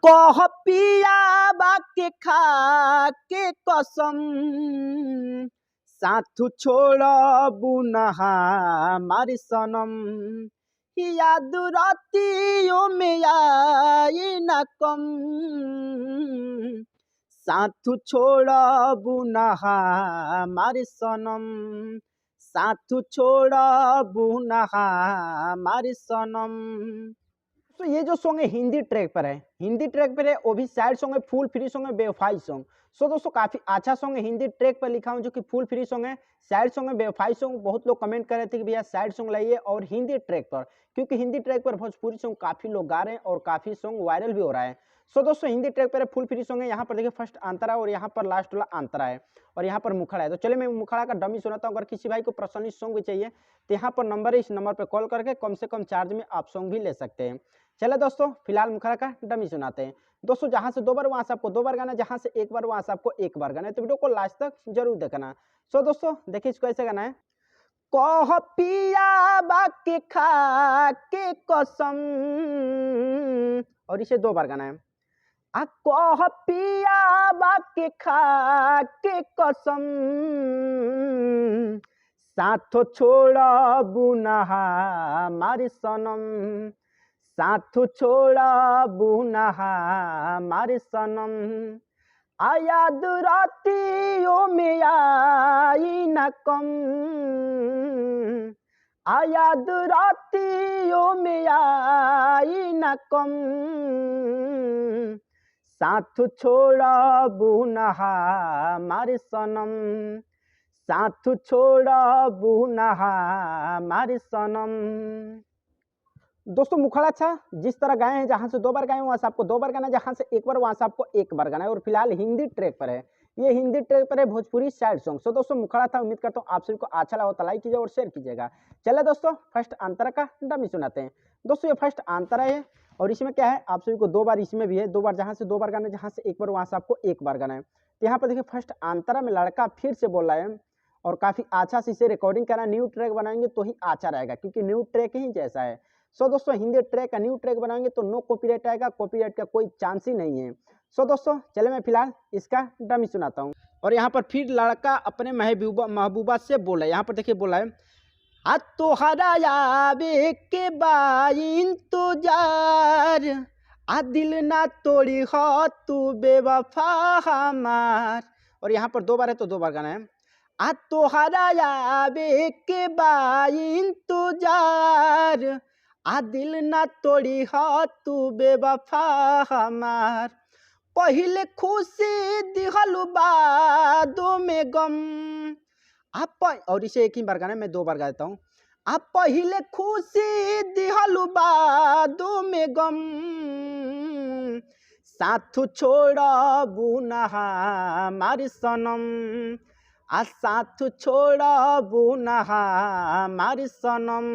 कह पिया बाके खा के कसम साथ छोड़बू नहा मारी सनम याद रातियों में आई न कम साथ छोड़बू नहा मारी सनम साथ छोड़बू नहा मारी सनम। तो ये जो सॉन्ग है हिंदी ट्रैक पर है, हिंदी ट्रैक पर है, वो भी सैड सॉन्ग है, फुल फ्री सॉन्ग है, बेवफाई सॉन्ग। सो दोस्तों काफी अच्छा सॉन्ग है, हिंदी ट्रैक पर लिखा हूँ जो कि फुल फ्री सॉन्ग है, सैड सॉन्ग है, बेवफाई सॉन्ग। बहुत लोग कमेंट कर रहे थे कि भैया सैड सॉन्ग लाइए और हिंदी ट्रैक पर, क्योंकि हिंदी ट्रैक पर भोजपुरी सॉन्ग काफी लोग गा रहे हैं और काफी सॉन्ग वायरल भी हो रहा है। सो दोस्तों हिंदी ट्रैक पर फुल फ्री सॉन्ग है। यहाँ पर देखिए फर्स्ट अंतरा और यहाँ पर लास्ट वाला अंतरा है और यहाँ पर मुखड़ा है। तो चलिए मैं मुखड़ा का डमी सुनाता हूँ। अगर किसी भाई को पर्सनली सॉन्ग भी चाहिए तो यहाँ पर नंबर है, इस नंबर पर कॉल करके कम से कम चार्ज में आप सॉन्ग भी ले सकते हैं। चले दोस्तों फिलहाल मुखड़ा का डमी सुनाते हैं। दोस्तों जहां से 2 बार वहां से आपको 2 बार गाना, जहां से 1 बार वहां से आपको 1 बार गाना है, तो वीडियो को लास्ट तक जरूर देखना। सो दोस्तों देखिए इसको ऐसे गाना है। कह पिया बाके खा के कसम, और इसे 2 बार गाना है। कह पिया बाके खा के कसम साथ छोड़बू नहा मारी सनम साथ छोड़बू नहा मारी सनम याद रातियों में आई न कम याद रातियों में आई न कम साथ छोड़बू नहा मारी सनम साथ छोड़बू नहा मारी सनम। दोस्तों मुखड़ा अच्छा जिस तरह गाए हैं, जहां से 2 बार गाए वहां से आपको 2 बार गाना है, जहां से 1 बार वहां से आपको 1 बार गाना है। और फिलहाल हिंदी ट्रैक पर है, ये हिंदी ट्रैक पर है भोजपुरी सैड सॉन्ग। सो दोस्तों मुखड़ा था, उम्मीद करता हूँ आप सभी को अच्छा लगा तो लाइक कीजिए और शेयर कीजिएगा। चले दोस्तों फर्स्ट अंतरा का डमी सुनाते हैं। दोस्तों ये फर्स्ट अंतरा है और इसमें क्या है, आप सभी को 2 बार इसमें भी है, 2 बार जहां से 2 बार गाना है, जहां से 1 बार वहां से आपको 1 बार गाना है। तो यहाँ पर देखिए फर्स्ट अंतरा में लड़का फिर से बोल रहा है और काफी अच्छा से इसे रिकॉर्डिंग करना, न्यू ट्रैक बनाएंगे तो ही अच्छा रहेगा, क्योंकि न्यू ट्रैक ही जैसा है। सो दोस्तों हिंदी ट्रैक का न्यू ट्रैक बनाएंगे तो नो कॉपीराइट आएगा, कॉपीराइट का कोई चांस ही नहीं है। सो दोस्तों चले मैं फिलहाल इसका डमी सुनाता हूँ। और यहाँ पर फिर लड़का अपने महबूबा से बोला है, यहाँ पर देखिए बोला है तोहरा आवे के बाइन तुजार दिल ना तोड़ी हो तू बेवफा हमार। और यहाँ पर 2 बार है तो 2 बार गाना है। तोहरा आवे के बाइन तुजार दिल ना तोड़ी हो तू बेवफा हमार पहिले खुशी दिहलु बादों में गम आप। और इसे एक ही बार गाना है, मैं 2 बार गा देता हूँ। आप पहिले खुशी दिहलु बादों में गम साथ छोड़बू नहा मारी सनम साथ छोड़बू नहा मारी सनम।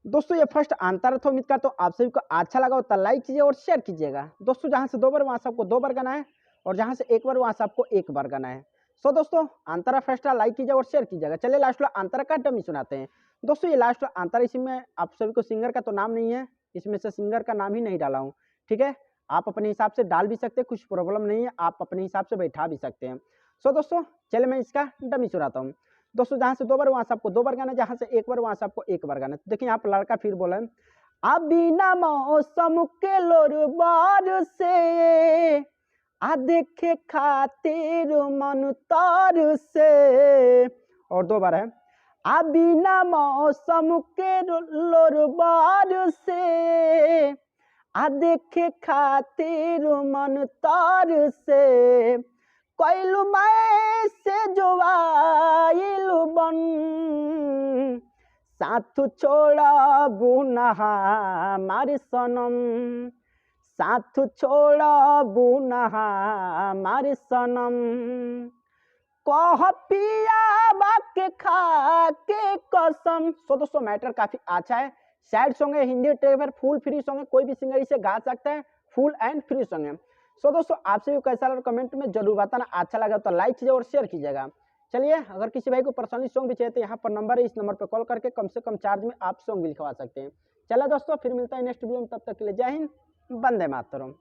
दोस्तों ये फर्स्ट अंतर था, उम्मीद करता हूँ आप सभी को अच्छा लगा हो तो लाइक कीजिए और शेयर कीजिएगा। दोस्तों जहां से 2 बार वहां से आपको 2 बार गाना है और जहां से 1 बार वहां से आपको 1 बार गाना है। सो दोस्तों अंतरा फर्स्ट लाइक कीजिए और शेयर कीजिएगा। चलिए लास्ट वाला अंतरा का डमी सुनाते हैं। दोस्तों ये लास्ट वाला अंतरा, इसमें आप सभी को सिंगर का तो नाम नहीं है, इसमें से सिंगर का नाम ही नहीं डाला हूँ, ठीक है। आप अपने हिसाब से डाल भी सकते हैं, कुछ प्रॉब्लम नहीं है, आप अपने हिसाब से बैठा भी सकते हैं। सो दोस्तों चलिए मैं इसका डमी सुनाता हूँ। दोस्तों जहां से 2 बार वहां से आपको 2 बार गाना है, जहां से 1 बार वहां से आपको 1 बार गाना है। तो देखिए यहाँ पर लड़का फिर बोला है अभी ना मौसम के लोर बार से देखे खातिर मन तार से। और 2 बार है अभी ना मौसम के लोर बार से देखे खातिर मन तार से कैलू मैं से जोवाइलू बन साथ छोड़बू नहा मारी सनम साथ छोड़बू नहा मारी सनम कह पिया बाके खा के कसम। सो दोस्तों मैटर काफी अच्छा है, सैड सॉन्ग है, Hindi track full free song है, कोई भी सिंगर इसे गा सकता है, फुल एंड फ्री सॉन्ग है। सो दोस्तों आपसे भी कैसा लगा कमेंट में जरूर बताना, अच्छा लगा तो लाइक कीजिए और शेयर कीजिएगा। चलिए अगर किसी भाई को पर्सनली सॉन्ग भी चाहिए तो यहाँ पर नंबर है, इस नंबर पर कॉल करके कम से कम चार्ज में आप सॉन्ग भी लिखवा सकते हैं। चलो दोस्तों फिर मिलता है नेक्स्ट वीडियो में, तब तक के लिए जय हिंद, वंदे मातरम।